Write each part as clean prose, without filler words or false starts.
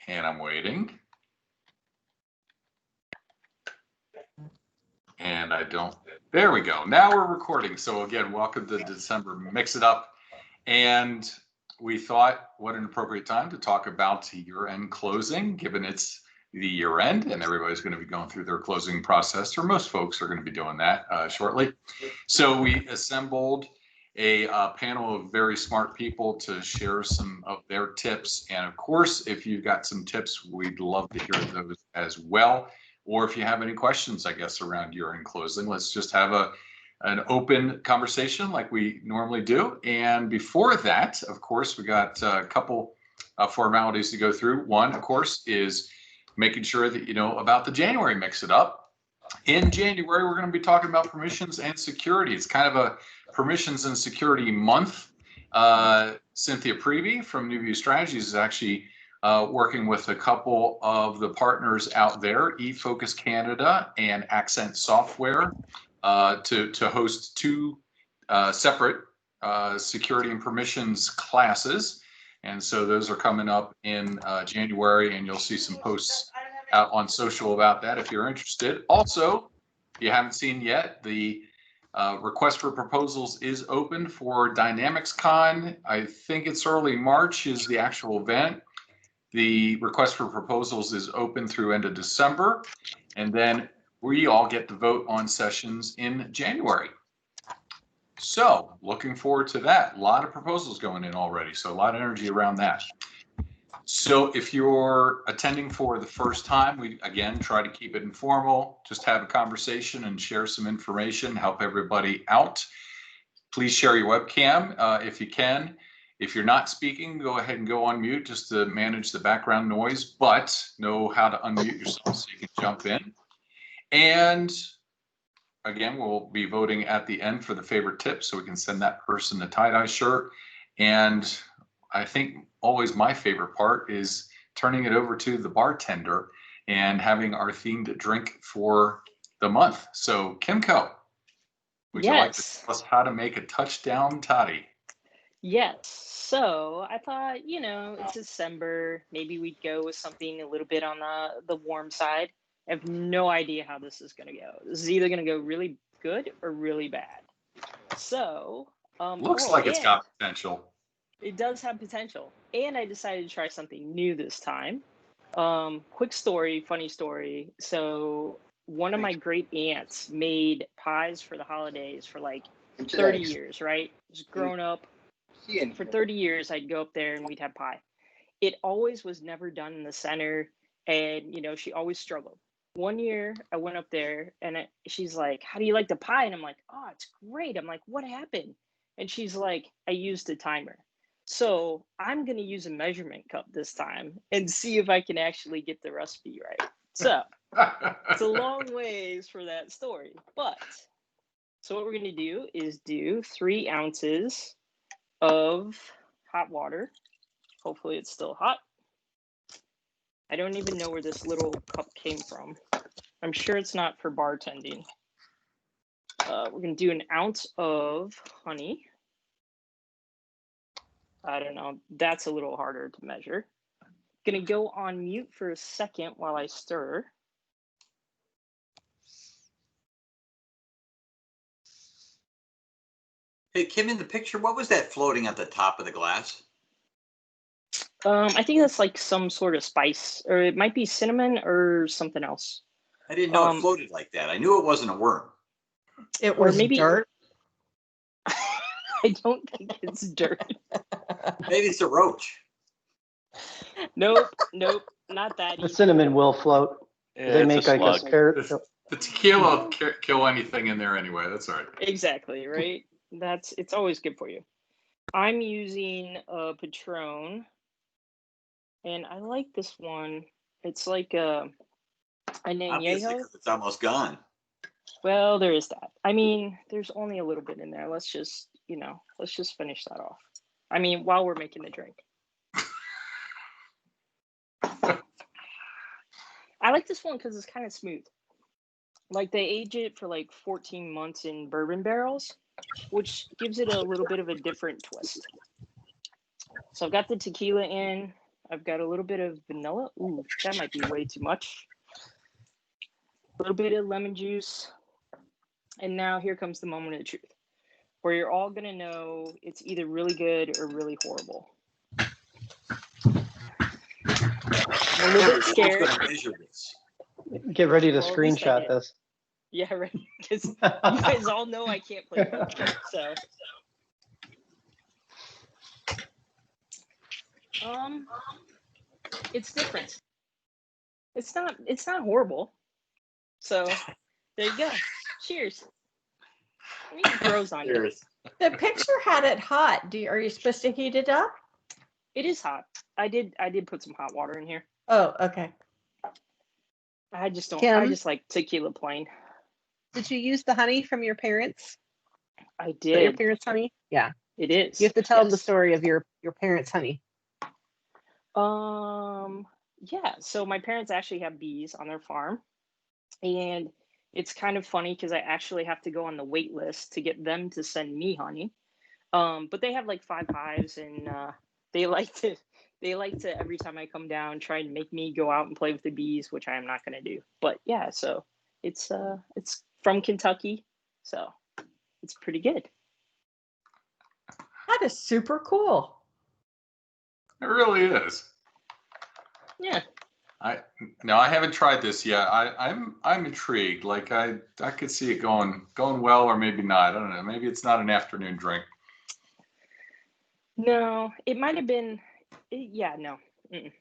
And I'm waiting. And I don't, there we go. Now we're recording. So again, welcome to December Mix It Up. And we thought, what an appropriate time to talk about year-end closing, given it's the year end and everybody's going to be going through their closing process, or most folks are going to be doing that shortly. So we assembled a panel of very smart people to share some of their tips. And of course, if you've got some tips, we'd love to hear those as well. Or if you have any questions, I guess, around year-end closing, let's just have an open conversation like we normally do. And before that, of course, we got a couple formalities to go through. One, of course, is making sure that you know about the January Mix It Up. In January, we're going to be talking about permissions and security. It's kind of a permissions and security month. Cynthia Prevey from New View Strategies is actually working with a couple of the partners out there, eFocus Canada and Accent Software, to host two separate security and permissions classes. And so those are coming up in January, and you'll see some posts out on social about that if you're interested. Also, if you haven't seen yet, the request for proposals is open for DynamicsCon. I think it's early March is the actual event. The request for proposals is open through end of December, and then we all get to vote on sessions in January. So looking forward to that. A lot of proposals going in already, so a lot of energy around that. So if you're attending for the first time, we again try to keep it informal, just have a conversation and share some information, help everybody out. Please share your webcam if you can. If you're not speaking, go ahead and go on mute just to manage the background noise, but know how to unmute yourself so you can jump in. And again, we'll be voting at the end for the favorite tip, so we can send that person a tie-dye shirt. And I think always my favorite part is turning it over to the bartender and having our themed drink for the month. So Kimco, would you like to tell us how to make a touchdown toddy? Yes. So I thought, you know, it's December. Maybe we'd go with something a little bit on the warm side. I have no idea how this is going to go. This is either going to go really good or really bad. So looks like it's got potential. It does have potential. And I decided to try something new this time. Quick story, funny story. So one of my great aunts made pies for the holidays for like 30 years, right? Just grown up. For 30 years, I'd go up there and we'd have pie. It always was never done in the center. And, you know, she always struggled. One year I went up there and she's like, how do you like the pie? And I'm like, oh, it's great. I'm like, what happened? And she's like, I used a timer. So I'm going to use a measurement cup this time and see if I can actually get the recipe right. So it's a long ways for that story. But so what we're going to do is do 3 ounces of hot water. Hopefully it's still hot. I don't even know where this little cup came from. I'm sure it's not for bartending. We're going to do 1 ounce of honey. I don't know. That's a little harder to measure. Going to go on mute for a second while I stir. Hey, Kim, in the picture, what was that floating at the top of the glass? I think that's like some sort of spice, or it might be cinnamon or something else. I didn't know it floated like that. I knew it wasn't a worm. It was maybe dirt. I don't think it's dirt. Maybe it's a roach. Nope, not that. The cinnamon will float. Yeah, they make like a spirit. The tequila will kill anything in there anyway. That's all right. Exactly, right? It's always good for you. I'm using a Patron, and I like this one. It's like a Añejo. It's almost gone. Well, there is that. I mean, there's only a little bit in there. Let's just finish that off. I mean, while we're making the drink. I like this one because it's kind of smooth. Like they age it for like 14 months in bourbon barrels, which gives it a little bit of a different twist. So I've got the tequila in. I've got a little bit of vanilla. Ooh, that might be way too much. A little bit of lemon juice. And now here comes the moment of the truth, where you're all going to know it's either really good or really horrible. I'm a little bit scared. Who's gonna measure this? Get ready to Well, at least I screenshot did. this. Yeah, right. Because you guys all know I can't play poker, so. It's different. It's not horrible. So there you go. Cheers. I mean, it grows on you. Cheers. The picture had it hot. Are you supposed to heat it up? It is hot. I did put some hot water in here. Oh, okay. I just don't. Kim? I just like tequila plain. Did you use the honey from your parents? I Is that your did. parents' honey? Yeah. It is. You have to tell them the Yes. story of your parents' honey. Yeah. So my parents actually have bees on their farm, and it's kind of funny because I actually have to go on the wait list to get them to send me honey. But they have like 5 hives, and they like to every time I come down try and make me go out and play with the bees, which I am not going to do. But yeah, so it's from Kentucky, so it's pretty good. That is super cool. It really is. Yeah. I haven't tried this yet. I'm intrigued. Like I could see it going well, or maybe not. I don't know. Maybe it's not an afternoon drink. No, it might have been. Yeah, no. Mm-mm.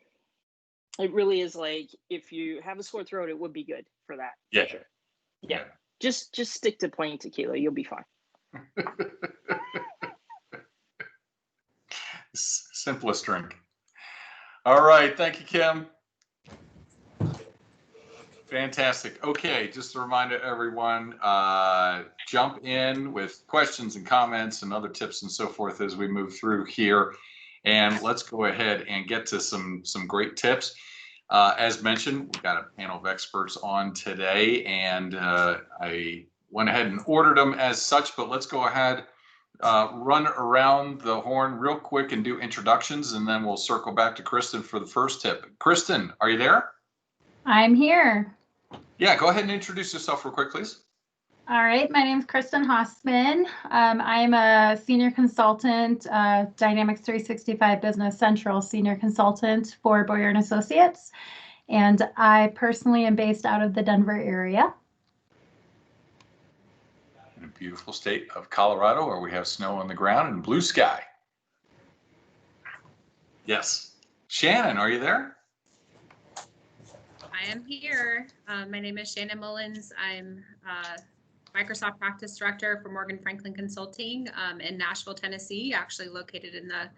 It really is like if you have a sore throat, it would be good for that. Yeah. For sure. Yeah. Just stick to plain tequila. You'll be fine. Simplest drink. All right. Thank you, Kim. Fantastic. Okay, just a reminder to everyone, jump in with questions and comments and other tips and so forth as we move through here. And let's go ahead and get to some great tips. As mentioned, we've got a panel of experts on today, and I went ahead and ordered them as such, but let's go ahead, run around the horn real quick and do introductions, and then we'll circle back to Kristen for the first tip. Kristen, are you there? I'm here. Yeah, go ahead and introduce yourself real quick, please. All right, my name is Kristen Hossman. I'm a senior consultant, Dynamics 365 Business Central senior consultant for Boyer & Associates, and I personally am based out of the Denver area. In a beautiful state of Colorado, where we have snow on the ground and blue sky. Yes. Shannon, are you there? I am here. My name is Shannon Mullins. I'm Microsoft Practice Director for Morgan Franklin Consulting in Nashville, Tennessee, actually located in the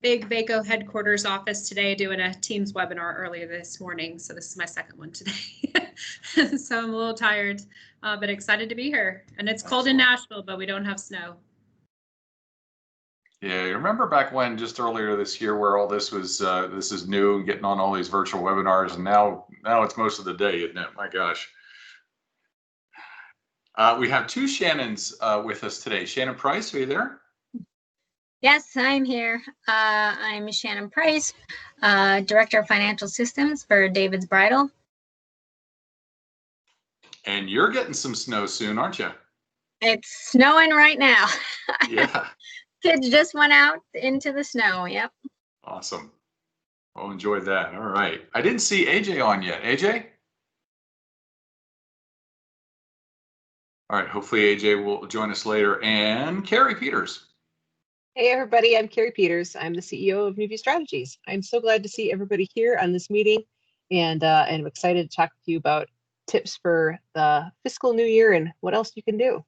big VACO headquarters office today, doing a Teams webinar earlier this morning. So this is my second one today. So I'm a little tired, but excited to be here. And it's cold in Nashville, but we don't have snow. Yeah, you remember back when, just earlier this year, where all this was, this is new, getting on all these virtual webinars, and now it's most of the day, isn't it? My gosh. We have 2 Shannons with us today. Shannon Price, are you there? Yes, I'm here. I'm Shannon Price, Director of Financial Systems for David's Bridal. And you're getting some snow soon, aren't you? It's snowing right now. Yeah. Kids just went out into the snow. Yep. Awesome. I'll enjoy that. All right. I didn't see AJ on yet. AJ? All right. Hopefully AJ will join us later. And Carrie Peters. Hey, everybody. I'm Carrie Peters. I'm the CEO of Newview Strategies. I'm so glad to see everybody here on this meeting, and I'm excited to talk with you about tips for the fiscal new year and what else you can do.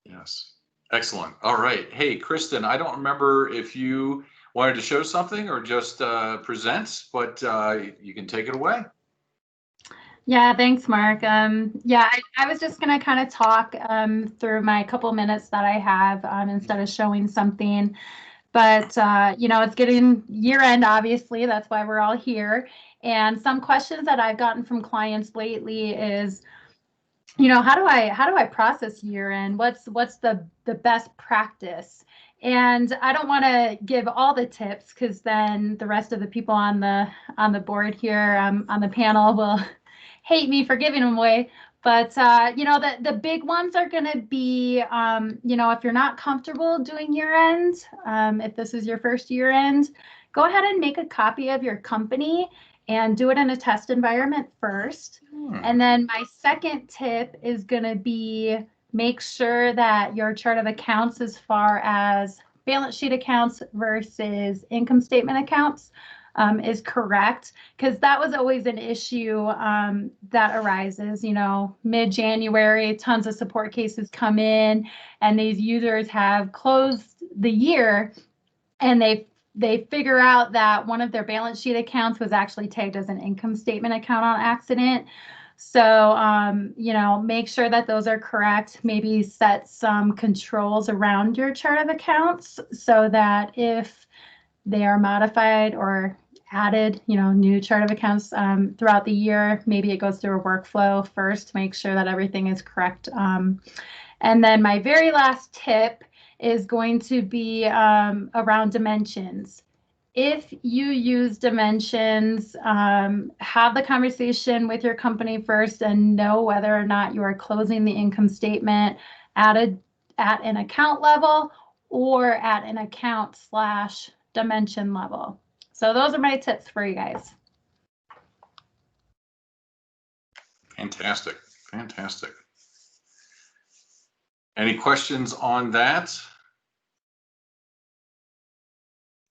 Yes. Excellent. All right. Hey, Kristen, I don't remember if you wanted to show something or just present, but you can take it away. Yeah, thanks, Mark. Yeah, I was just going to kind of talk through my couple minutes that I have instead of showing something. But, it's getting year end, obviously. That's why we're all here. And some questions that I've gotten from clients lately is, how do I process year end? What's the best practice? And I don't want to give all the tips because then the rest of the people on the board here on the panel will hate me for giving them away. But the big ones are going to be, if you're not comfortable doing year end, if this is your first year end, go ahead and make a copy of your company and do it in a test environment first. And then my second tip is going to be make sure that your chart of accounts as far as balance sheet accounts versus income statement accounts is correct, because that was always an issue that arises. Mid-January, tons of support cases come in, and these users have closed the year, and they figure out that one of their balance sheet accounts was actually tagged as an income statement account on accident. So, make sure that those are correct. Maybe set some controls around your chart of accounts so that if they are modified or added, new chart of accounts throughout the year, maybe it goes through a workflow first to make sure that everything is correct. And then my very last tip is going to be around dimensions. If you use dimensions, have the conversation with your company first and know whether or not you are closing the income statement at an account level or at an account/dimension level. So those are my tips for you guys. Fantastic. Any questions on that?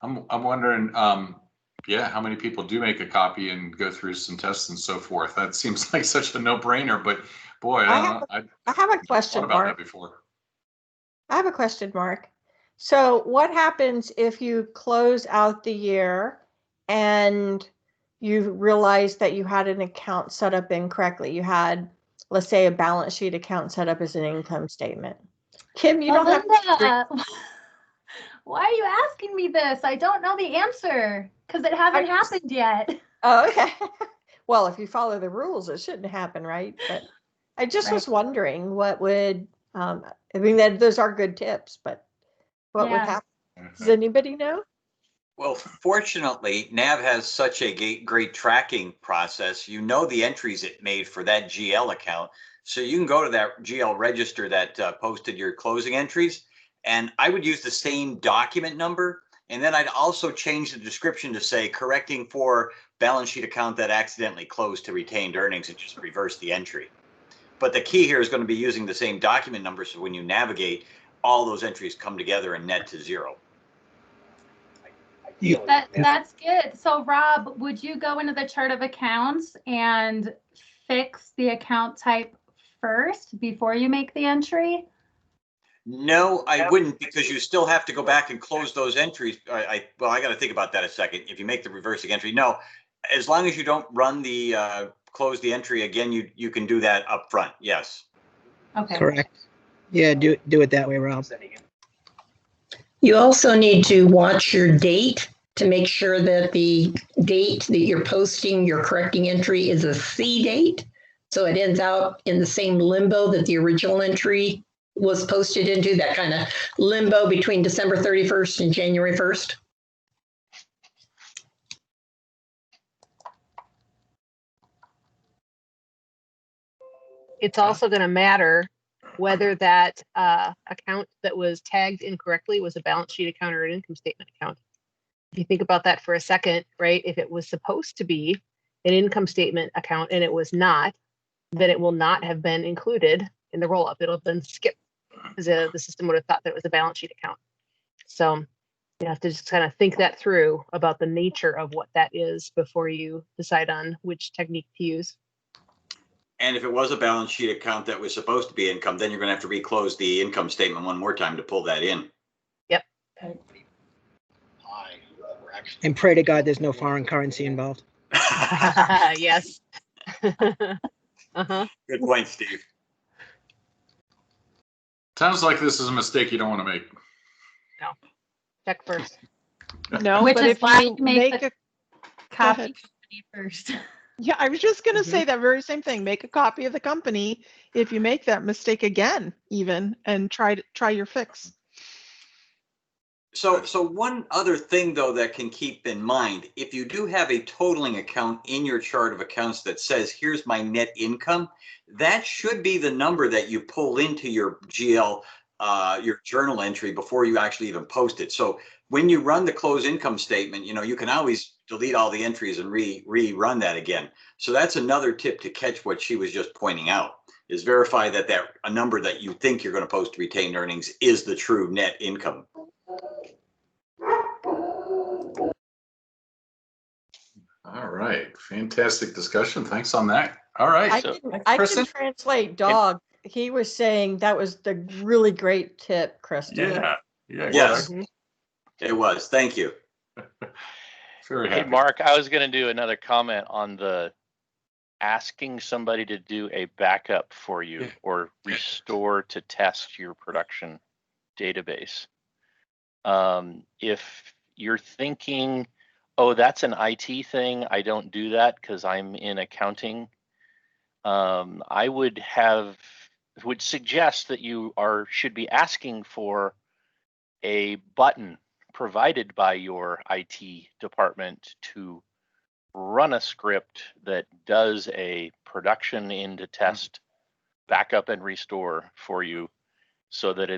I'm wondering, how many people do make a copy and go through some tests and so forth? That seems like such a no-brainer, but boy, I have a question, thought about Mark. that before. I have a question, Mark. So what happens if you close out the year and you realize that you had an account set up incorrectly? You had, let's say, a balance sheet account set up as an income statement. Kim, you don't have to. Why are you asking me this? I don't know the answer because it hasn't happened yet. Oh, okay. Well, if you follow the rules, it shouldn't happen, right? But I just was wondering what would, those are good tips, but what would happen? Does anybody know? Well, fortunately, NAV has such a great tracking process. You know the entries it made for that GL account. So you can go to that GL register that posted your closing entries. And I would use the same document number. And then I'd also change the description to say correcting for balance sheet account that accidentally closed to retained earnings and just reverse the entry. But the key here is going to be using the same document number. So when you navigate, all those entries come together and net to zero. That's good. So Rob, would you go into the chart of accounts and fix the account type first before you make the entry? No, I wouldn't, because you still have to go back and close those entries. I got to think about that a second. If you make the reversing entry, no, as long as you don't run the close the entry again, you can do that up front. Yes. Okay. Correct. Yeah, do it that way, Rob. You also need to watch your date to make sure that the date that you're posting your correcting entry is a C date. So it ends out in the same limbo that the original entry was posted into, that kind of limbo between December 31st and January 1st. It's also going to matter whether that account that was tagged incorrectly was a balance sheet account or an income statement account. If you think about that for a second, right? If it was supposed to be an income statement account and it was not, then it will not have been included in the roll-up. It'll have been skipped because the system would have thought that it was a balance sheet account. So you have to just kind of think that through about the nature of what that is before you decide on which technique to use. And if it was a balance sheet account that was supposed to be income, then you're going to have to reclose the income statement one more time to pull that in. Yep. And pray to God there's no foreign currency involved. Yes. Uh-huh. Good point, Steve. Sounds like this is a mistake you don't want to make. No. Check first. No, Which but is if why you you make make a a copy ahead. company first. yeah, I was just going to say that very same thing. Make a copy of the company if you make that mistake again, even, and try your fix. So one other thing though that can keep in mind, if you do have a totaling account in your chart of accounts that says, here's my net income, that should be the number that you pull into your GL, your journal entry before you actually even post it. So when you run the close income statement, you can always delete all the entries and rerun that again. So that's another tip to catch what she was just pointing out, is verify that a number that you think you're going to post retained earnings is the true net income. All right. Fantastic discussion. Thanks on that. All right. I can translate dog. He was saying that was the really great tip, Kristen. Yeah. Yeah. Yes, it was. Thank you. Very Hey, happy. Mark, I was going to do another comment on the asking somebody to do a backup for you or restore to test your production database. If you're thinking, oh, that's an IT thing, I don't do that because I'm in accounting, I would suggest that you should be asking for a button provided by your IT department to run a script that does a production into test backup and restore for you, so that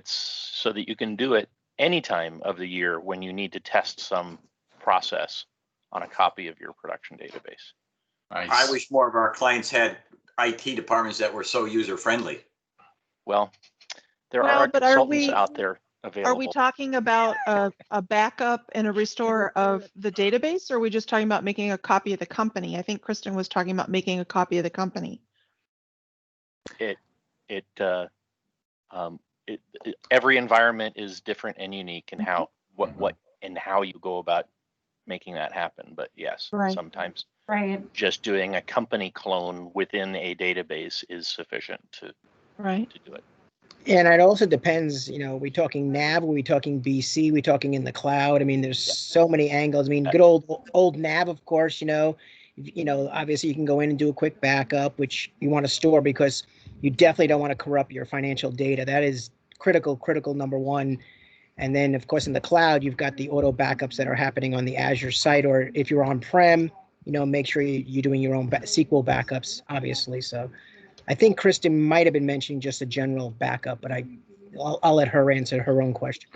you can do it any time of the year when you need to test some process on a copy of your production database. Nice. I wish more of our clients had IT departments that were so user friendly. Well, there are but consultants out there available. Are we talking about a backup and a restore of the database, or are we just talking about making a copy of the company? I think Kristen was talking about making a copy of the company. Every environment is different and unique in how how you go about making that happen. But yes, sometimes just doing a company clone within a database is sufficient to do it. And it also depends, we talking NAV, we talking BC, we talking in the cloud. I mean, there's so many angles. I mean, good old NAV, of course, obviously you can go in and do a quick backup, which you want to store because you definitely don't want to corrupt your financial data. That is critical number one. And then, of course, in the cloud, you've got the auto backups that are happening on the Azure site, or if you're on-prem, make sure you're doing your own SQL backups, obviously. So I think Kristen might have been mentioning just a general backup, but I'll let her answer her own question.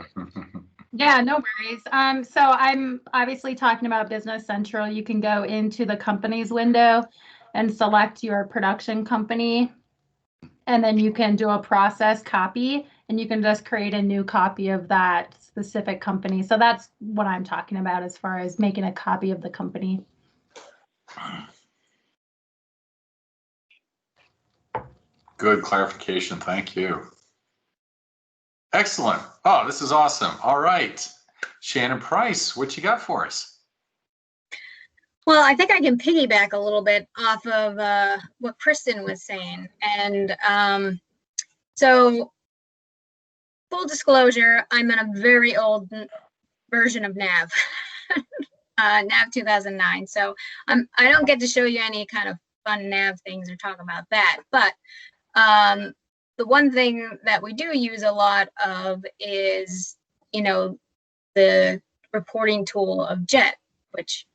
Yeah, no worries. So I'm obviously talking about Business Central. You can go into the companies window and select your production company, and then you can do a process copy, and you can just create a new copy of that specific company. So that's what I'm talking about as far as making a copy of the company. Good clarification. Thank you. Excellent. Oh, this is awesome. All right. Shannon Price, what you got for us? Well, I think I can piggyback a little bit off of what Kristen was saying. And so full disclosure, I'm in a very old version of NAV, NAV 2009. So I don't get to show you any kind of fun NAV things or talk about that. But the one thing that we do use a lot of is, the reporting tool of JET, which,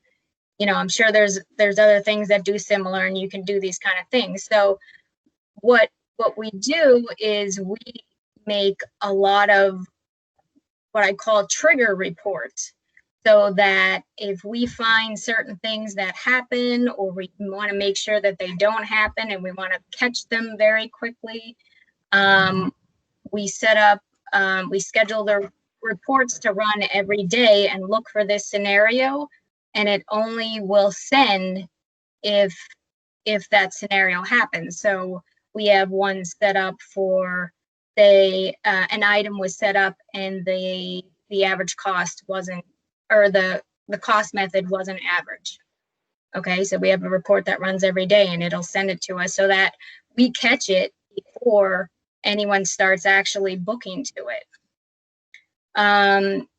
I'm sure there's other things that do similar, and you can do these kind of things. So what we do is we make a lot of what I call trigger reports, so that if we find certain things that happen, or we want to make sure that they don't happen and we want to catch them very quickly, we set up, we schedule the reports to run every day and look for this scenario, and it only will send if that scenario happens. So we have one set up for, say, an item was set up and the average cost wasn't, or the cost method wasn't average. Okay, so we have a report that runs every day, and it'll send it to us so that we catch it before anyone starts actually booking to it.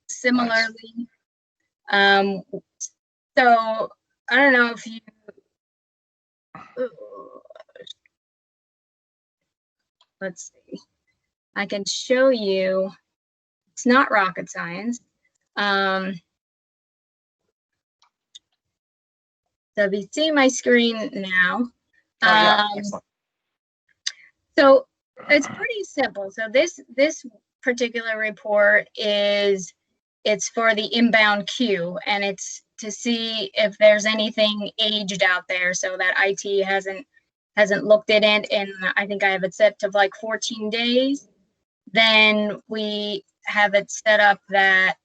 Similarly, so I don't know if you, let's see, I can show you, it's not rocket science. So if you see my screen now, Excellent. so it's pretty simple. So this particular report it's for the inbound queue, and it's to see if there's anything aged out there, so that IT hasn't looked at it, and I think I have it set to like 14 days. Then we have it set up that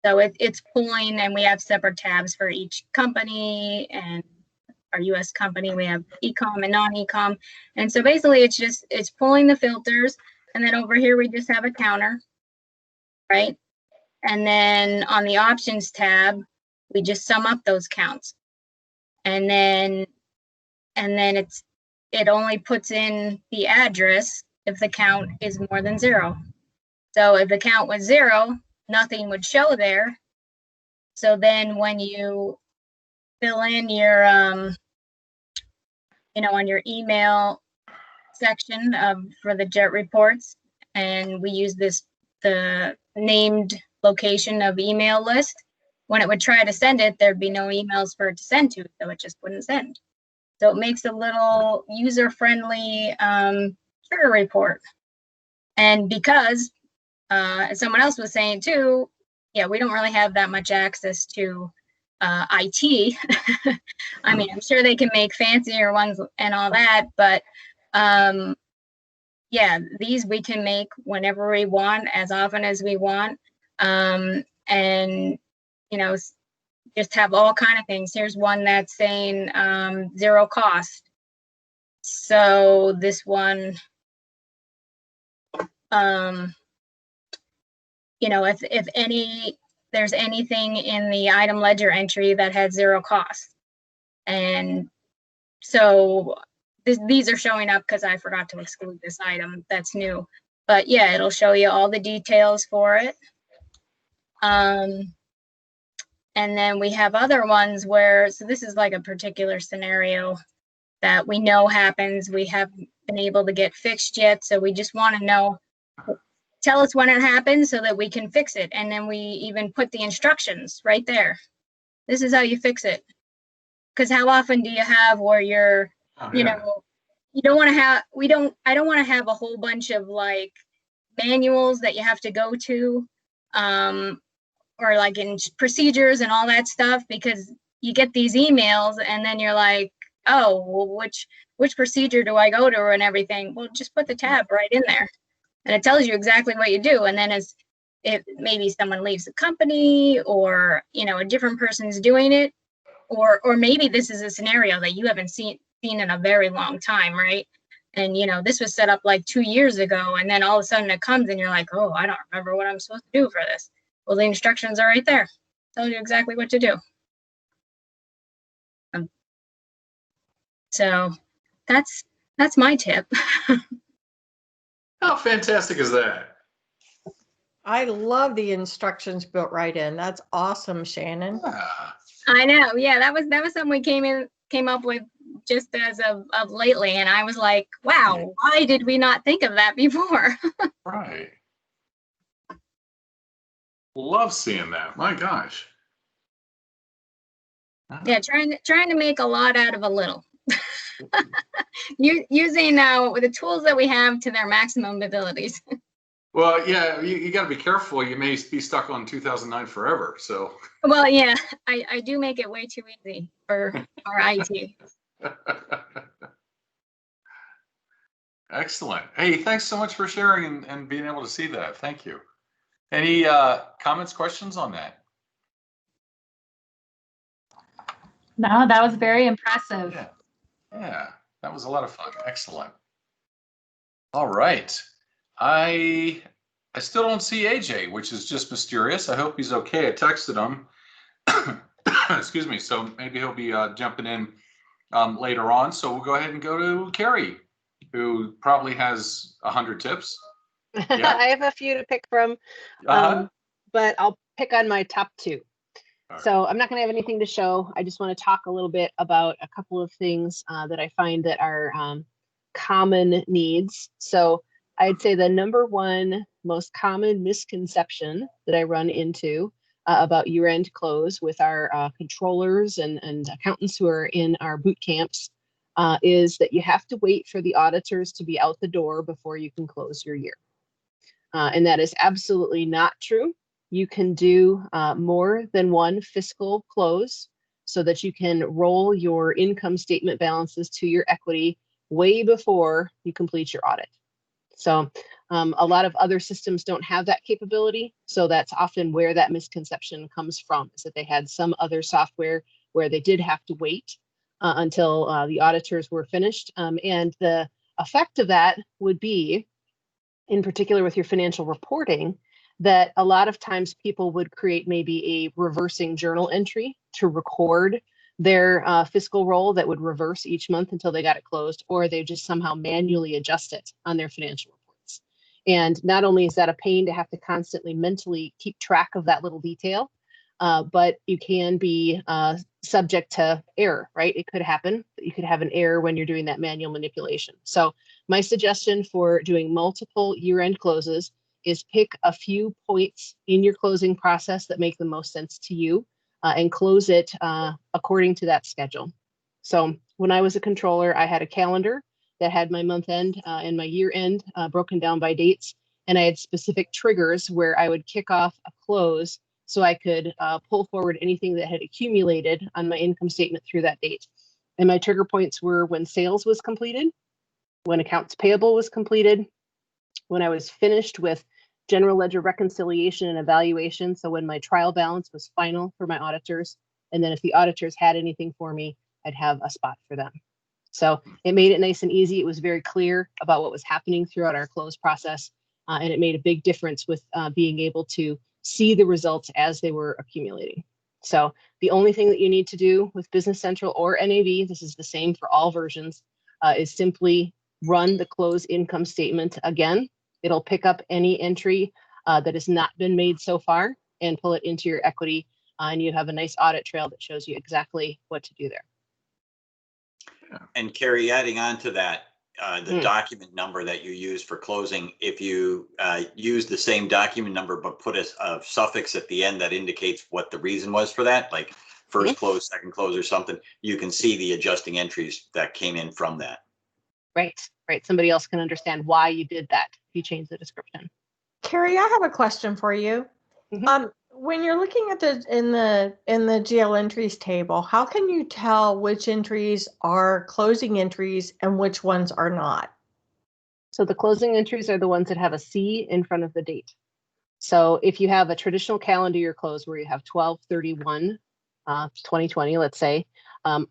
so it's pulling, and we have separate tabs for each company, and our US company, we have e-com and non-e-com. And so basically it's pulling the filters, and then over here we just have a counter, right? And then on the options tab, we just sum up those counts. And then it only puts in the address if the count is more than 0. So if the count was 0, nothing would show there. So then when you fill in your, on your email section for the JET reports, and we use the named location of email list, when it would try to send it, there'd be no emails for it to send to, so it just wouldn't send. So it makes a little user-friendly trigger report. And because someone else was saying too, yeah, we don't really have that much access to IT. I mean, I'm sure they can make fancier ones and all that, but yeah, these we can make whenever we want, as often as we want, and just have all kind of things. Here's one that's saying 0 cost. So this one, if there's anything in the item ledger entry that had 0 cost. And so these are showing up because I forgot to exclude this item that's new. But yeah, it'll show you all the details for it. And then we have other ones where, so this is like a particular scenario that we know happens. We haven't been able to get fixed yet. So we just want to know, tell us when it happens so that we can fix it. And then we even put the instructions right there. This is how you fix it. Because how often do you have where you're, you don't want to have, I don't want to have a whole bunch of like manuals that you have to go to, or like in procedures and all that stuff, because you get these emails and then you're like, oh, well, which procedure do I go to and everything? Well, just put the tab right in there and it tells you exactly what you do. And then if maybe someone leaves the company, or, a different person's doing it, or maybe this is a scenario that you haven't seen in a very long time, right? And, this was set up like 2 years ago, and then all of a sudden it comes and you're like, oh, I don't remember what I'm supposed to do for this. Well, the instructions are right there. Tells you exactly what to do. So that's my tip. How fantastic is that? I love the instructions built right in. That's awesome, Shannon. Yeah. I know. Yeah, that was something we came up with just as of lately, and I was like, wow, why did we not think of that before? Right. Love seeing that. My gosh. Yeah, trying to make a lot out of a little. Using the tools that we have to their maximum abilities. Well, yeah, you got to be careful. You may be stuck on 2009 forever. So. Well, yeah, I do make it way too easy for our IT. Excellent. Hey, thanks so much for sharing and being able to see that. Thank you. Any comments, questions on that? No, that was very impressive. Yeah, that was a lot of fun. Excellent. All right. I still don't see AJ, which is just mysterious. I hope he's okay. I texted him. Excuse me. So maybe he'll be jumping in later on. So we'll go ahead and go to Carrie, who probably has 100 tips. Yeah. I have a few to pick from, but I'll pick on my top 2. Right. So I'm not going to have anything to show. I just want to talk a little bit about a couple of things that I find that are common needs. So I'd say the number one most common misconception that I run into about year-end close with our controllers and accountants who are in our boot camps is that you have to wait for the auditors to be out the door before you can close your year. And that is absolutely not true. You can do more than one fiscal close so that you can roll your income statement balances to your equity way before you complete your audit. So a lot of other systems don't have that capability. So that's often where that misconception comes from, is that they had some other software where they did have to wait until the auditors were finished. And the effect of that would be, in particular with your financial reporting, that a lot of times people would create maybe a reversing journal entry to record their fiscal roll that would reverse each month until they got it closed, or they just somehow manually adjust it on their financial reports. And not only is that a pain to have to constantly mentally keep track of that little detail, but you can be subject to error, right? It could happen. You could have an error when you're doing that manual manipulation. So my suggestion for doing multiple year-end closes is pick a few points in your closing process that make the most sense to you and close it according to that schedule. So when I was a controller, I had a calendar that had my month end and my year end broken down by dates. And I had specific triggers where I would kick off a close so I could pull forward anything that had accumulated on my income statement through that date. And my trigger points were when sales was completed, when accounts payable was completed, when I was finished with general ledger reconciliation and evaluation. So when my trial balance was final for my auditors, and then if the auditors had anything for me, I'd have a spot for them. So it made it nice and easy. It was very clear about what was happening throughout our close process. And it made a big difference with being able to see the results as they were accumulating. So the only thing that you need to do with Business Central or NAV, this is the same for all versions, is simply run the close income statement again. It'll pick up any entry that has not been made so far and pull it into your equity. And you have a nice audit trail that shows you exactly what to do there. And Carrie, adding on to that, the document number that you use for closing, if you use the same document number but put a suffix at the end that indicates what the reason was for that, like first close, second close or something, you can see the adjusting entries that came in from that. Right, right. Somebody else can understand why you did that if you change the description. Carrie, I have a question for you. When you're looking at in the GL entries table, how can you tell which entries are closing entries and which ones are not? So the closing entries are the ones that have a C in front of the date. So if you have a traditional calendar year close where you have 12/31, 2020, let's say,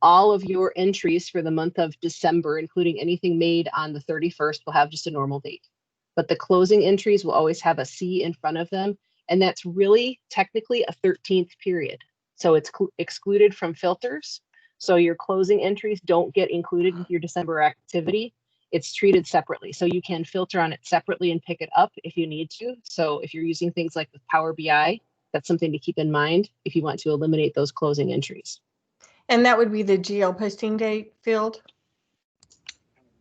all of your entries for the month of December, including anything made on the 31st, will have just a normal date. But the closing entries will always have a C in front of them. And that's really technically a 13th period. So it's excluded from filters. So your closing entries don't get included with your December activity. It's treated separately. So you can filter on it separately and pick it up if you need to. So if you're using things like with Power BI, that's something to keep in mind if you want to eliminate those closing entries. And that would be the GL posting date field?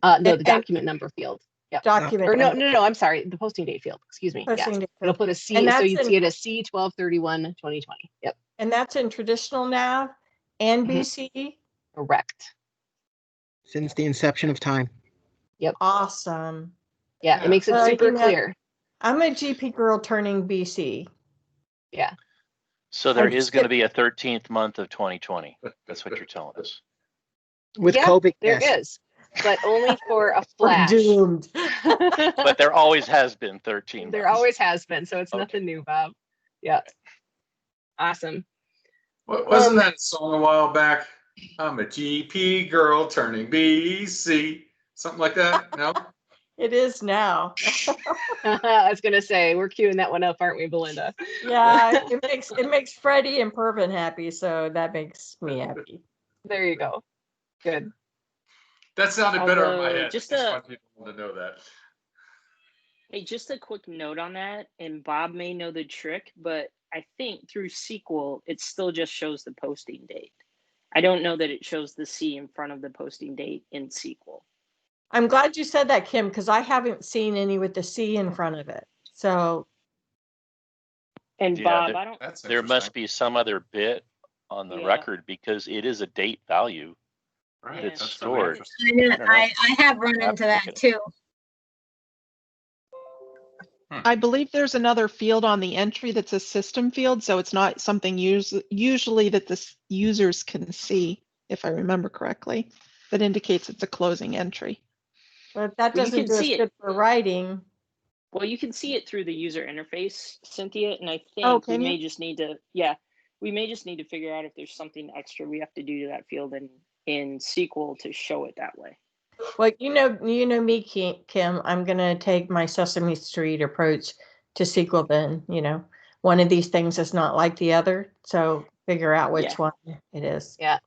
No, the document number field. Yep. Document. Or no, I'm sorry. The posting date field. Excuse me. Posting date It'll field. put a C. And So you'd see it as C 12/31/2020. Yep. And that's in traditional NAV and BC? Correct. Since the inception of time. Yep. Awesome. Yeah, it makes it super clear. I'm a GP girl turning BC. Yeah. So there is going to be a 13th month of 2020. That's what you're telling us. With COVID, there is, but only for a flash. We're doomed. But there always has been 13 There months. always has been, so it's nothing new, Bob. Yeah. Awesome. Wasn't that a song a while back? I'm a GP girl turning BC. Something like that? No? It is now. I was gonna say we're queuing that one up, aren't we, Belinda? Yeah, it makes Freddie and Pervin happy, so that makes me happy. There you go. Good. That sounded better in my head. Just want people to know that. Hey, just a quick note on that, and Bob may know the trick, but I think through SQL, it still just shows the posting date. I don't know that it shows the C in front of the posting date in SQL. I'm glad you said that, Kim, because I haven't seen any with the C in front of it. So, And Yeah, Bob, I don't. That's there must be some other bit on the Yeah. record because it is a date value right. that's That's stored. really I, don't know. I have run Have into to that look at too. I believe there's another field on the entry that's a system field, so it's not something usually that the users can see, if I remember correctly, that indicates it's a closing entry. but if that Well, you doesn't can do us see it. good for writing. Well, you can see it through the user interface, Cynthia, and I Oh, think we can may you? just need to, we may just need to figure out if there's something extra we have to do to that field in SQL to show it that way. Well, you know me, Kim. I'm gonna take my Sesame Street approach to SQL. Then one of these things is not like the other, so figure out which one it is. Yeah.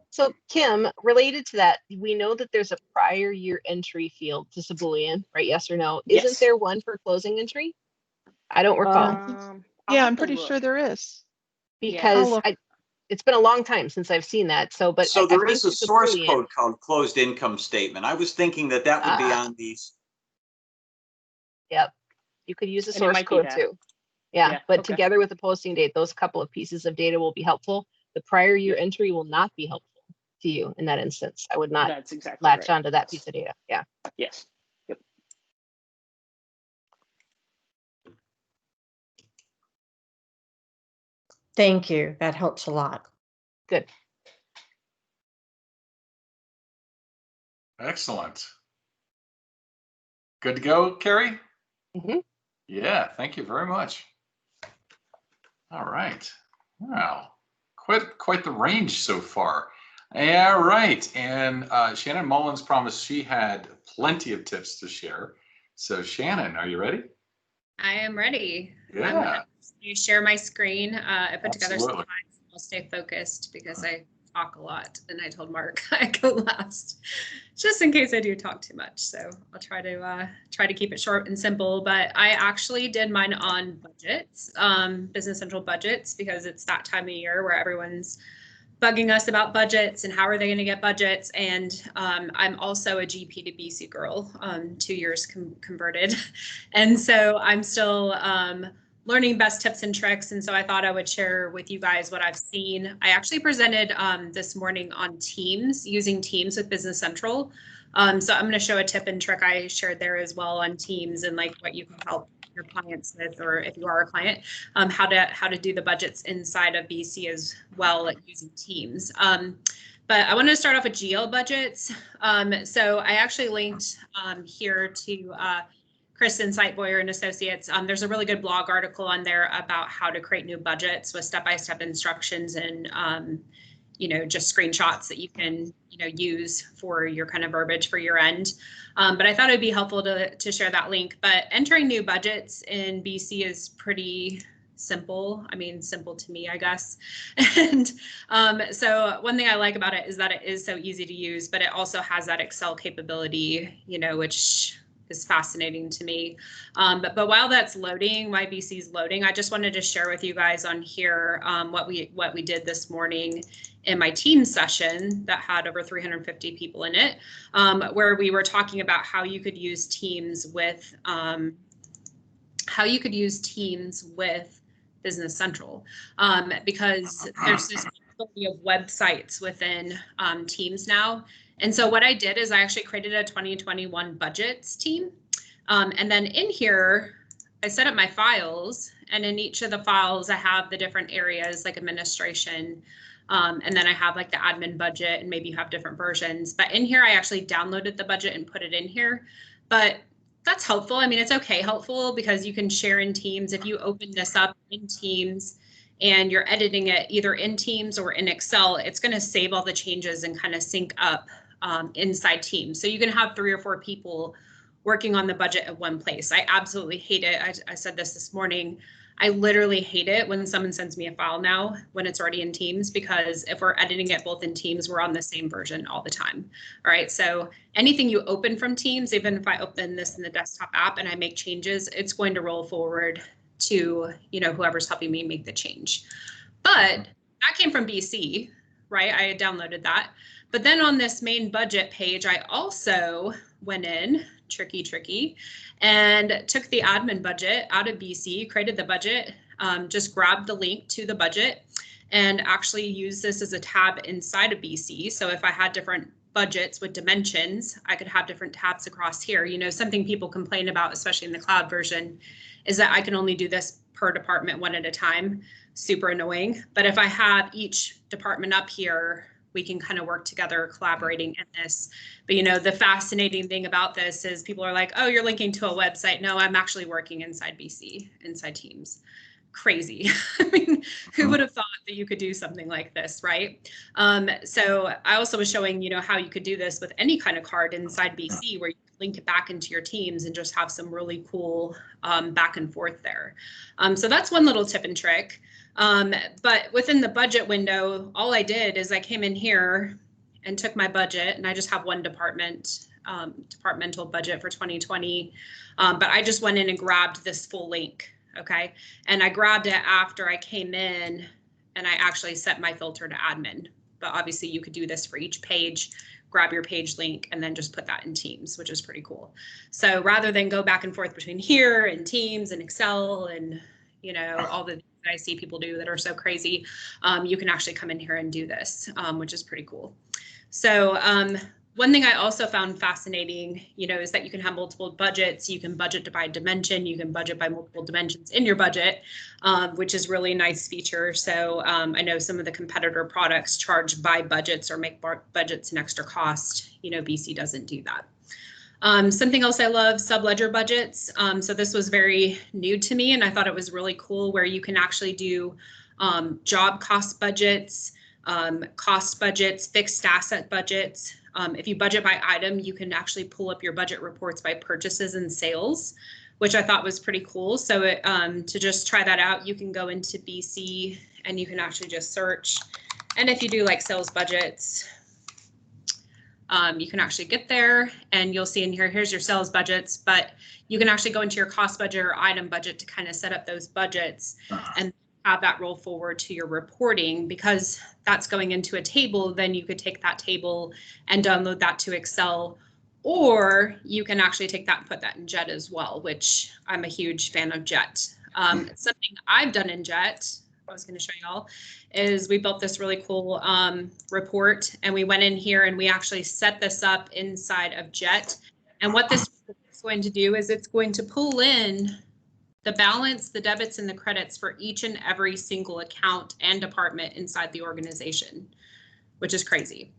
So Kim, related to that, we know that there's a prior year entry field, just a Boolean, right? Yes or no? Yes. Isn't there one for closing entry? I don't recall. Yeah, I'm pretty sure there is. Because it's been a long time since I've seen that. So, but So I there think is a there's source Boolean. code called closed income statement. I was thinking that that would be on these. Yep. You could use a And it source might be code that. too. Yeah, Yeah, but okay. together with the posting date, those couple of pieces of data will be helpful. The prior year entry will not be helpful to you in that instance. I would not That's exactly latch right. onto that piece of data. Yeah. Yes. Yep. Thank you. That helps a lot. Good. Excellent. Good to go, Carrie? Mm-hmm. Yeah, thank you very much. All right. Wow. Quite the range so far. Yeah, right. And Shannon Mullins promised she had plenty of tips to share. So Shannon, are you ready? I am ready. Yeah. I'm happy to share my screen. I put together some Absolutely. slides. I'll stay focused because I talk a lot, and I told Mark I go last, just in case I do talk too much. So I'll try to keep it short and simple. But I actually did mine on budgets, Business Central budgets, because it's that time of year where everyone's bugging us about budgets and how are they going to get budgets. And I'm also a GP to BC girl, 2 years converted. And so I'm still learning best tips and tricks. And so I thought I would share with you guys what I've seen. I actually presented this morning on Teams, using Teams with Business Central. So I'm going to show a tip and trick I shared there as well on Teams, and like what you can help your clients with, or if you are a client, how to do the budgets inside of BC as well, like using Teams. But I wanted to start off with GL budgets. So I actually linked here to Kristen Sightboyer and Associates. There's a really good blog article on there about how to create new budgets with step-by-step instructions and just screenshots that you can use for your kind of verbiage for your end. But I thought it'd be helpful to share that link. But entering new budgets in BC is pretty simple. I mean, simple to me, I guess. And so one thing I like about it is that it is so easy to use, but it also has that Excel capability, which is fascinating to me. But while that's loading, while BC's loading, I just wanted to share with you guys on here what we did this morning in my team session that had over 350 people in it, where we were talking about how you could use Teams with Business Central, because there's this possibility of websites within Teams now. And so what I did is I actually created a 2021 budgets team. And then in here, I set up my files, and in each of the files, I have the different areas like administration. And then I have like the admin budget, and maybe you have different versions. But in here, I actually downloaded the budget and put it in here. But that's helpful. I mean, it's okay, helpful, because you can share in Teams. If you open this up in Teams and you're editing it either in Teams or in Excel, it's going to save all the changes and kind of sync up inside Teams. So you can have 3 or 4 people working on the budget at one place. I absolutely hate it. I said this morning. I literally hate it when someone sends me a file now when it's already in Teams, because if we're editing it both in Teams, we're on the same version all the time. All right. So anything you open from Teams, even if I open this in the desktop app and I make changes, it's going to roll forward to, whoever's helping me make the change. But that came from BC. right? I had downloaded that. But then on this main budget page, I also went in, tricky, and took the admin budget out of BC, created the budget, just grabbed the link to the budget, and actually used this as a tab inside of BC. So if I had different budgets with dimensions, I could have different tabs across here. You know, something people complain about, especially in the cloud version, is that I can only do this per department one at a time. Super annoying. But if I have each department up here, we can kind of work together collaborating in this. But, you know, the fascinating thing about this is people are like, oh, you're linking to a website. No, I'm actually working inside BC, inside Teams. Crazy. I mean, who would have thought that you could do something like this, right? So I also was showing, you know, how you could do this with any kind of card inside BC, where you link it back into your Teams and just have some really cool back and forth there. So that's one little tip and trick. But within the budget window, all I did is I came in here and took my budget, and I just have one departmental budget for 2020. But I just went in and grabbed this full link. Okay. And I grabbed it after I came in and I actually set my filter to admin. But obviously you could do this for each page, grab your page link, and then just put that in Teams, which is pretty cool. So rather than go back and forth between here and Teams and Excel and, you know, all the things that I see people do that are so crazy, you can actually come in here and do this, which is pretty cool. So one thing I also found fascinating, you know, is that you can have multiple budgets. You can budget by dimension. You can budget by multiple dimensions in your budget, which is really a nice feature. So I know some of the competitor products charge by budgets or make budgets an extra cost. You know, BC doesn't do that. Something else I love, subledger budgets. So this was very new to me, and I thought it was really cool, where you can actually do job cost budgets, fixed asset budgets. If you budget by item, you can actually pull up your budget reports by purchases and sales, which I thought was pretty cool. So to just try that out, you can go into BC and you can actually just search. And if you do like sales budgets, you can actually get there and you'll see in here, here's your sales budgets, but you can actually go into your cost budget or item budget to kind of set up those budgets and have that roll forward to your reporting. Because that's going into a table, then you could take that table and download that to Excel, or you can actually take that and put that in Jet as well, which I'm a huge fan of Jet. Something I've done in Jet, I was going to show y'all, is we built this really cool report, and we went in here and we actually set this up inside of Jet. And what this is going to do is it's going to pull in the balance, the debits, and the credits for each and every single account and department inside the organization, which is crazy.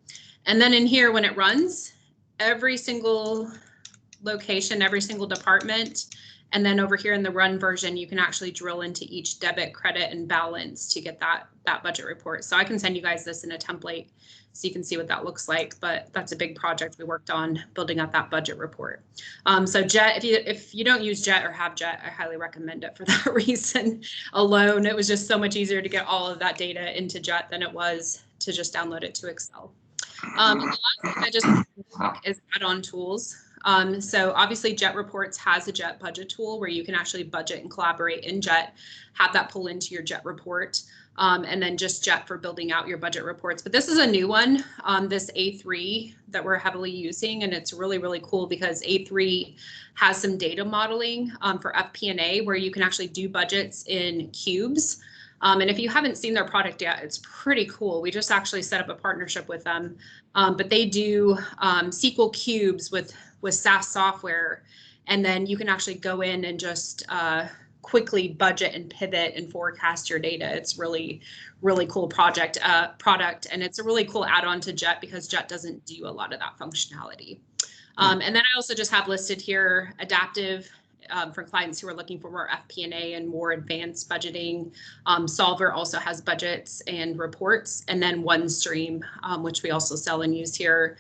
And then in here, when it runs, every single location, every single department, and then over here in the run version, you can actually drill into each debit, credit, and balance to get that budget report. So I can send you guys this in a template so you can see what that looks like, but that's a big project we worked on, building out that budget report. So Jet, if you don't use Jet or have Jet, I highly recommend it for that reason alone. It was just so much easier to get all of that data into Jet than it was to just download it to Excel. And the last thing I just is add-on tools. So obviously Jet Reports has a Jet budget tool where you can actually budget and collaborate in Jet, have that pull into your Jet report, and then just Jet for building out your budget reports. But this is a new one, this A3 that we're heavily using, and it's really, really cool because A3 has some data modeling for FP&A where you can actually do budgets in cubes. And if you haven't seen their product yet, it's pretty cool. We just actually set up a partnership with them, but they do SQL cubes with SaaS software, and then you can actually go in and just quickly budget and pivot and forecast your data. It's really, really cool product, and it's a really cool add-on to Jet because Jet doesn't do a lot of that functionality. And then I also just have listed here Adaptive for clients who are looking for more FP&A and more advanced budgeting. Solver also has budgets and reports, and then OneStream, which we also sell and use here,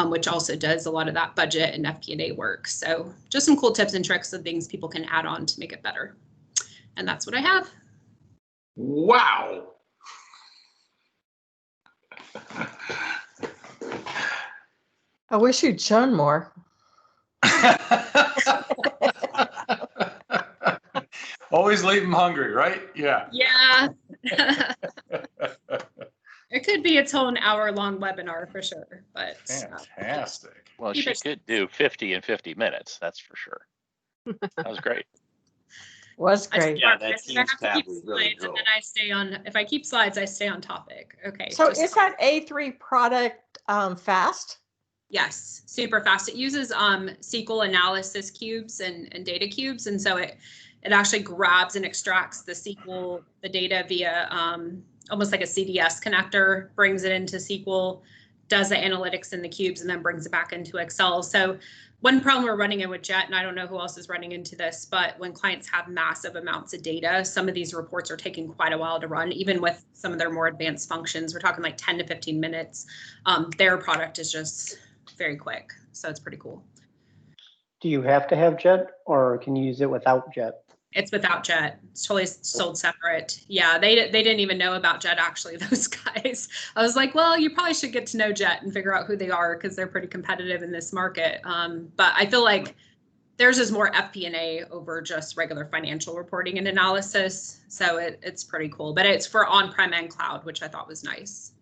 which also does a lot of that budget and FP&A work. So just some cool tips and tricks of things people can add on to make it better. And that's what I have. Wow. I wish you'd shown more. Always leave them hungry, right? Yeah. Yeah. It could be its own hour-long webinar for sure, but fantastic. Well, she could do 50 in 50 minutes. That's for sure. That was great. Was great. Yeah, that I Teams have to tab keep was really slides, and cool. then I stay on. If I keep slides, I stay on topic. Okay. So is that A3 product fast? Yes, super fast. It uses SQL analysis cubes and data cubes, and so it actually grabs and extracts the data via almost like a CDS connector, brings it into SQL, does the analytics in the cubes, and then brings it back into Excel. So one problem we're running in with Jet, and I don't know who else is running into this, but when clients have massive amounts of data, some of these reports are taking quite a while to run, even with some of their more advanced functions. We're talking like 10 to 15 minutes. Their product is just very quick. So it's pretty cool. Do you have to have Jet, or can you use it without Jet? It's without Jet. It's totally sold separate. Yeah, they didn't even know about Jet, actually, those guys. I was like, well, you probably should get to know Jet and figure out who they are, because they're pretty competitive in this market. But I feel like theirs is more FP&A over just regular financial reporting and analysis. So it's pretty cool. But it's for on-prem and cloud, which I thought was nice.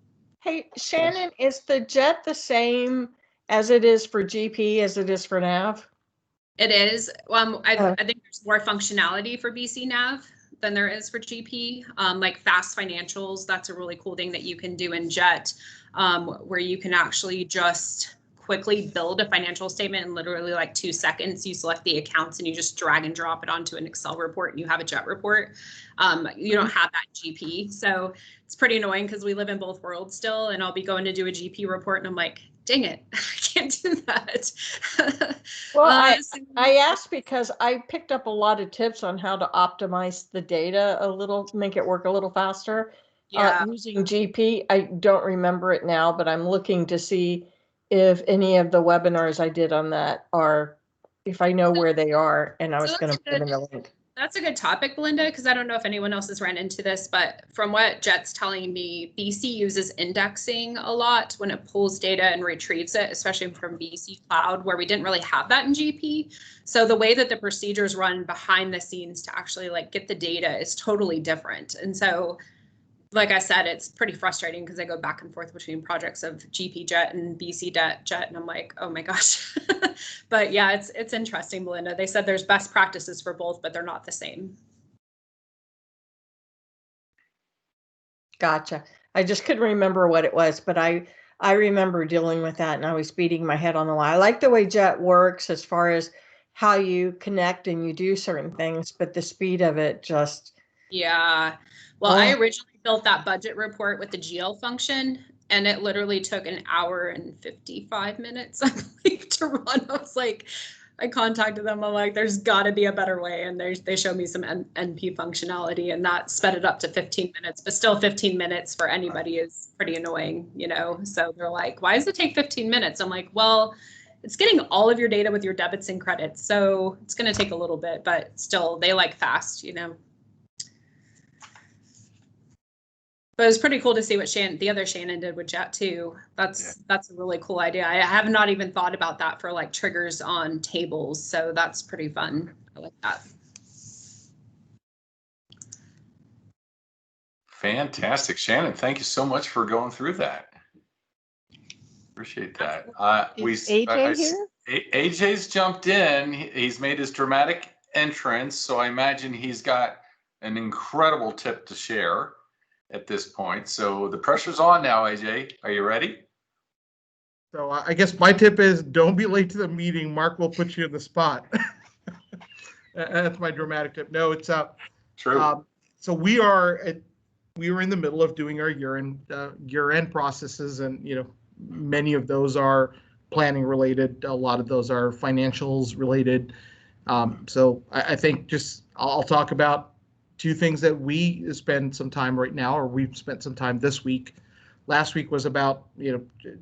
Hey, Shannon, is the Jet the same as it is for GP as it is for NAV? It is. I think there's more functionality for BC Nav than there is for GP. Like fast financials, that's a really cool thing that you can do in Jet, where you can actually just quickly build a financial statement in literally like 2 seconds. You select the accounts and you just drag and drop it onto an Excel report and you have a Jet report. You don't have that in GP. So it's pretty annoying because we live in both worlds still, and I'll be going to do a GP report and I'm like, dang it, I can't do that. Well, I asked because I picked up a lot of tips on how to optimize the data a little, make it work a little faster. Yeah. Using GP, I don't remember it now, but I'm looking to see if any of the webinars I did on that are, if I know where they are, and I was going to put them in the link. That's a good topic, Belinda, because I don't know if anyone else has ran into this, but from what Jet's telling me, BC uses indexing a lot when it pulls data and retrieves it, especially from BC Cloud, where we didn't really have that in GP. So the way that the procedures run behind the scenes to actually like get the data is totally different. And so, like I said, it's pretty frustrating because I go back and forth between projects of GP Jet and BC Jet, and I'm like, oh my gosh. But yeah, it's interesting, Belinda. They said there's best practices for both, but they're not the same. Gotcha. I just couldn't remember what it was, but I remember dealing with that, and I was beating my head on the wall. I like the way Jet works as far as how you connect and you do certain things, but the speed of it just. Yeah. Well, I originally built that budget report with the GL function, and it literally took an hour and 55 minutes, I believe, to run. I was like, I contacted them. I'm like, there's got to be a better way. And they showed me some NP functionality, and that sped it up to 15 minutes. But still, 15 minutes for anybody is pretty annoying, you know? So they're like, why does it take 15 minutes? I'm like, well, it's getting all of your data with your debits and credits. So it's going to take a little bit, but still, they like fast, you know? But it was pretty cool to see what the other Shannon did with Jet too. That's a really cool idea. I have not even thought about that for like triggers on tables. So that's pretty fun. I like that. Fantastic. Shannon, thank you so much for going through that. Appreciate that. Is AJ here? AJ's jumped in. He's made his dramatic entrance. So I imagine he's got an incredible tip to share at this point. So the pressure's on now, AJ. Are you ready? So I guess my tip is don't be late to the meeting. Mark will put you in the spot. That's my dramatic tip. No, it's true. So we were in the middle of doing our year-end processes, and many of those are planning related. A lot of those are financials related. So I think I'll talk about two things that we spend some time right now, or we've spent some time this week. Last week was about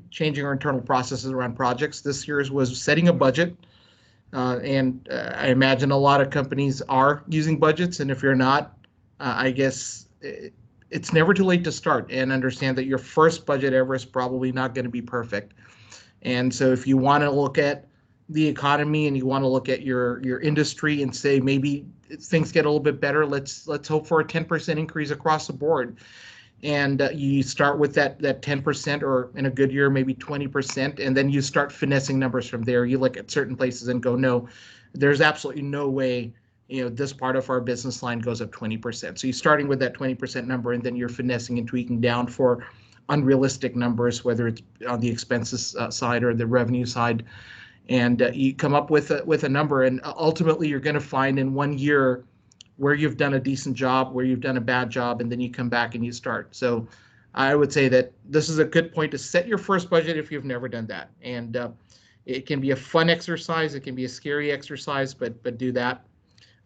changing our internal processes around projects. This year's was setting a budget, and I imagine a lot of companies are using budgets. And if you're not, I guess it's never too late to start and understand that your first budget ever is probably not going to be perfect. And so if you want to look at the economy and you want to look at your industry and say maybe things get a little bit better, let's hope for a 10% increase across the board. and you start with that 10%, or in a good year maybe 20%, and then you start finessing numbers from there. You look at certain places and go, no, there's absolutely no way, you know, this part of our business line goes up 20%. So you're starting with that 20% number, and then you're finessing and tweaking down for unrealistic numbers, whether it's on the expenses side or the revenue side, and you come up with a number, and ultimately you're going to find in 1 year where you've done a decent job, where you've done a bad job, and then you come back and you start. So I would say that this is a good point to set your first budget if you've never done that. And it can be a fun exercise. It can be a scary exercise, but do that.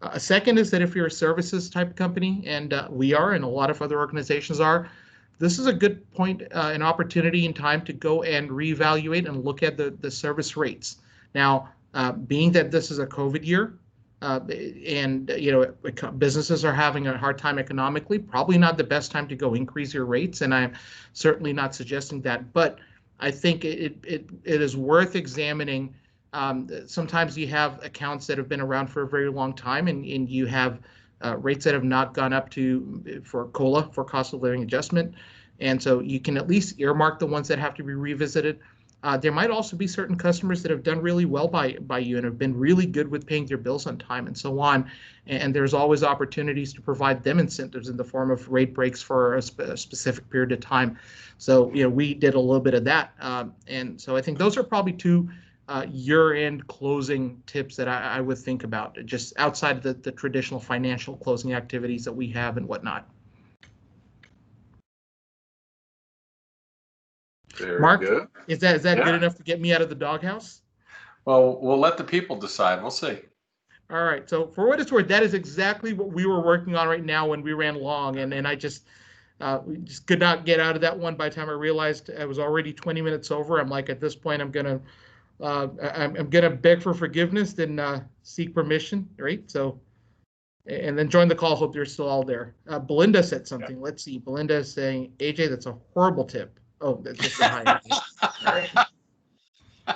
A second is that if you're a services type company, and we are, and a lot of other organizations are, this is a good point, an opportunity in time to go and reevaluate and look at the service rates. Now, being that this is a COVID year, and you know, businesses are having a hard time economically, probably not the best time to go increase your rates, and I'm certainly not suggesting that, but I think it is worth examining. Sometimes you have accounts that have been around for a very long time, and you have rates that have not gone up for COLA, for cost of living adjustment, and so you can at least earmark the ones that have to be revisited. There might also be certain customers that have done really well by you and have been really good with paying their bills on time and so on. And there's always opportunities to provide them incentives in the form of rate breaks for a specific period of time. So, you know, we did a little bit of that. And so I think those are probably two year-end closing tips that I would think about, just outside of the traditional financial closing activities that we have and whatnot. Very Mark, good. is that good enough to get me out of the doghouse? Well, we'll let the people decide. We'll see. All right. So for what it's worth, that is exactly what we were working on right now when we ran long, and I just we just could not get out of that one. By the time I realized I was already 20 minutes over, I'm like, at this point, I'm gonna beg for forgiveness, then seek permission, right? So, and then join the call. Hope you're still all there. Belinda said something. Yeah. Let's see. Belinda is saying, AJ, that's a horrible tip. Oh, that's just a high. Right.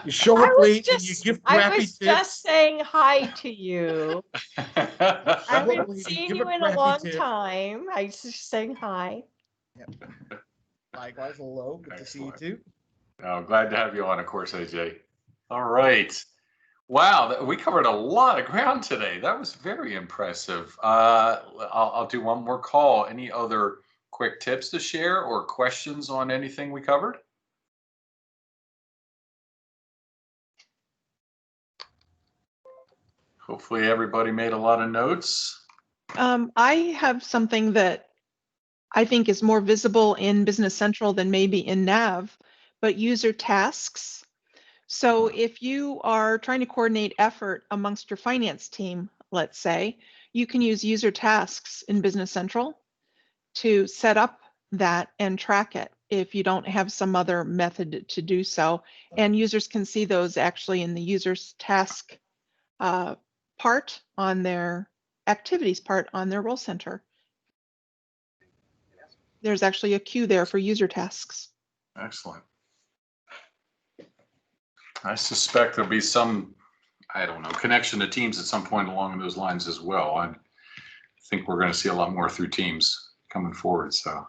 You show up late and you give crappy tips. I was just saying hi to you. I haven't seen you in a long time. I was just saying hi. Yep. Likewise, hello. Good to see you too. Oh, glad to have you on, of course, AJ. All right. Wow, we covered a lot of ground today. That was very impressive. I'll do one more call. Any other quick tips to share or questions on anything we covered? Hopefully everybody made a lot of notes. I have something that I think is more visible in Business Central than maybe in Nav, but user tasks. So if you are trying to coordinate effort amongst your finance team, let's say, you can use user tasks in Business Central to set up that and track it if you don't have some other method to do so. And users can see those actually in the users task part on their activities part on their role center. There's actually a queue there for user tasks. Excellent. I suspect there'll be some, I don't know, connection to Teams at some point along those lines as well. I think we're going to see a lot more through Teams coming forward. So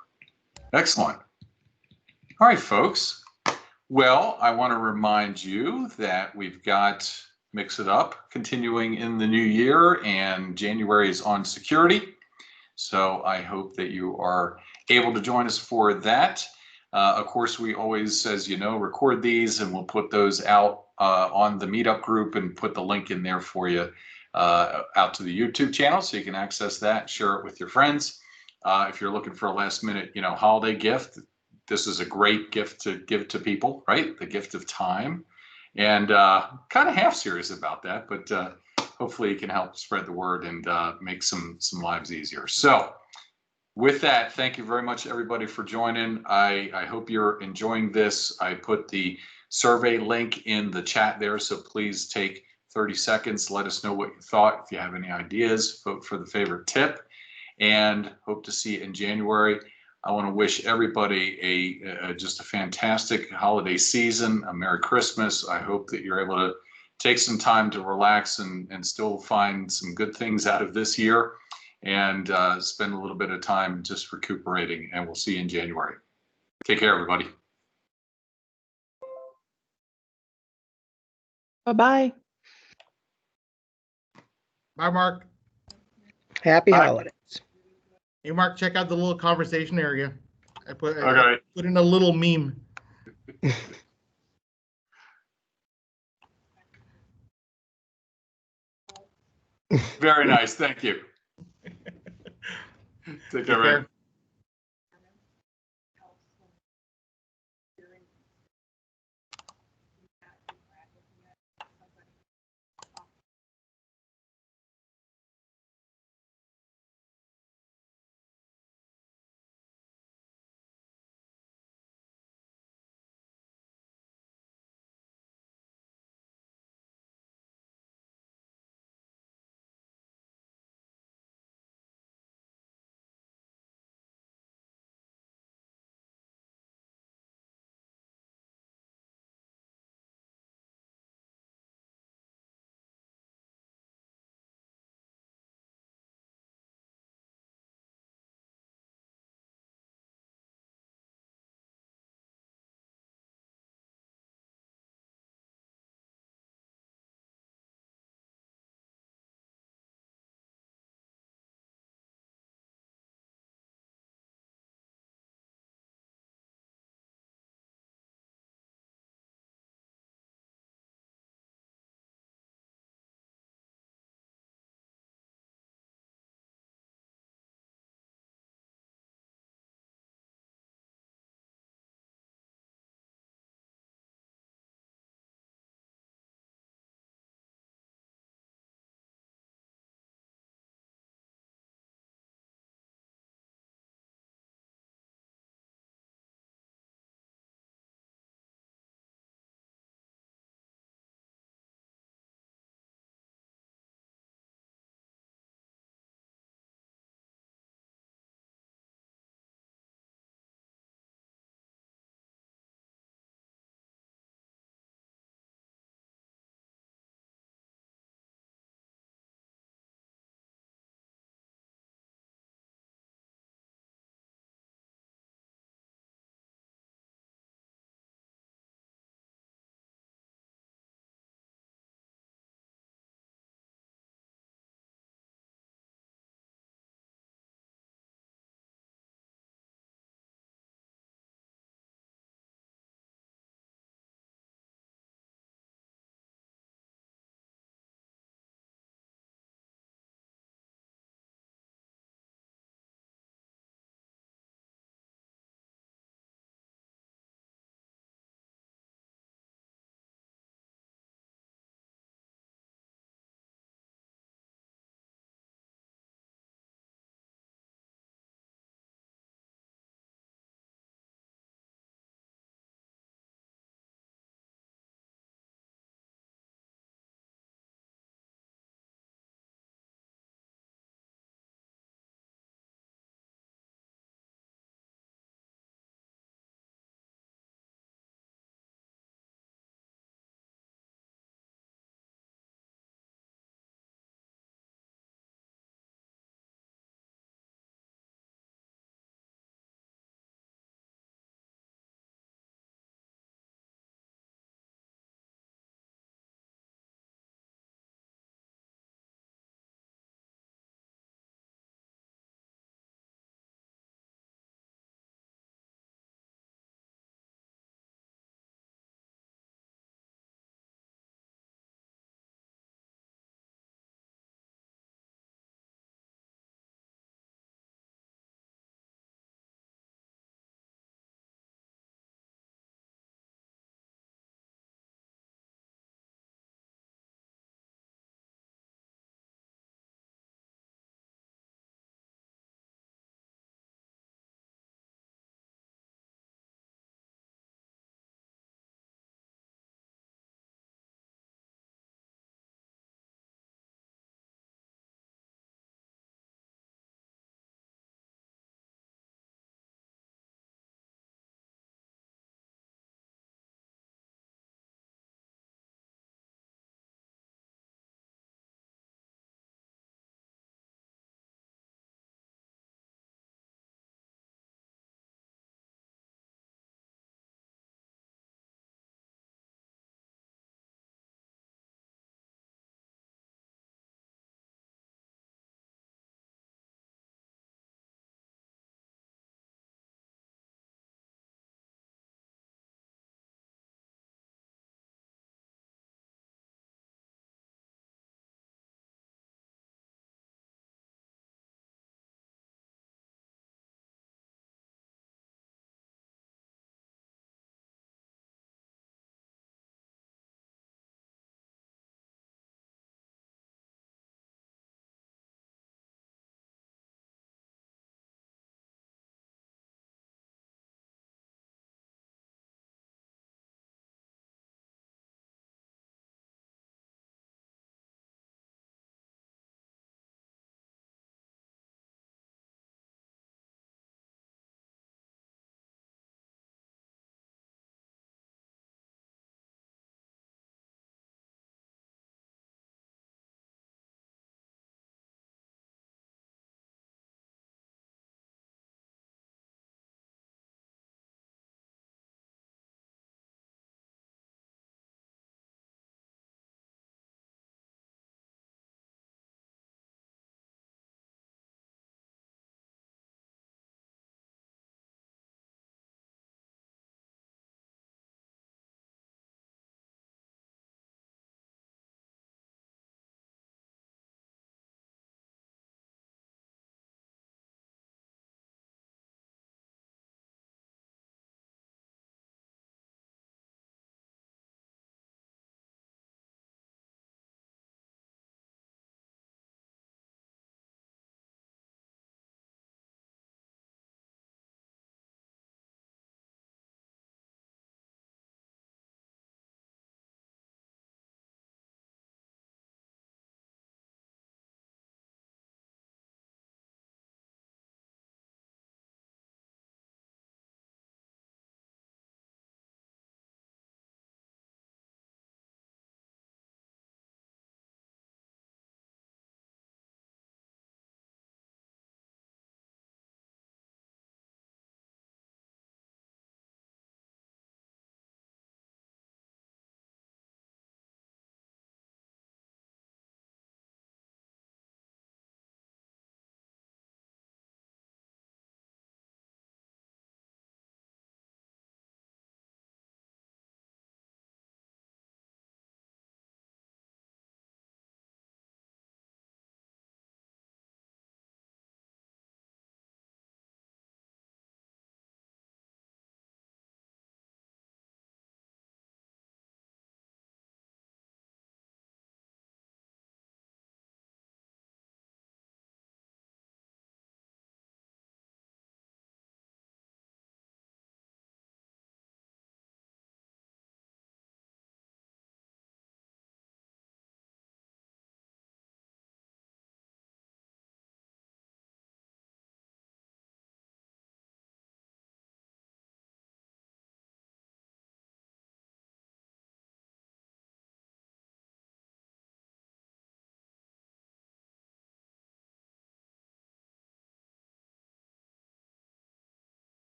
excellent. All right, folks. Well, I want to remind you that we've got Mix It Up continuing in the new year, and January is on security. So I hope that you are able to join us for that. Of course, we always, as you know, record these, and we'll put those out on the Meetup group and put the link in there for you out to the YouTube channel, so you can access that, share it with your friends. If you're looking for a last minute, holiday gift, this is a great gift to give to people, right? The gift of time, and kind of half serious about that, but hopefully it can help spread the word and make some lives easier. So with that, thank you very much, everybody, for joining. I hope you're enjoying this. I put the survey link in the chat there, so please take 30 seconds. Let us know what you thought. If you have any ideas, vote for the favorite tip, and hope to see you in January. I want to wish everybody just a fantastic holiday season, a Merry Christmas. I hope that you're able to take some time to relax and still find some good things out of this year. and spend a little bit of time just recuperating, and we'll see you in January. Take care, everybody. Bye-bye. Bye, Mark. Happy Bye. holidays. Hey, Mark, check out the little conversation area. I put in a little meme. Very nice. Thank you. Take care, man.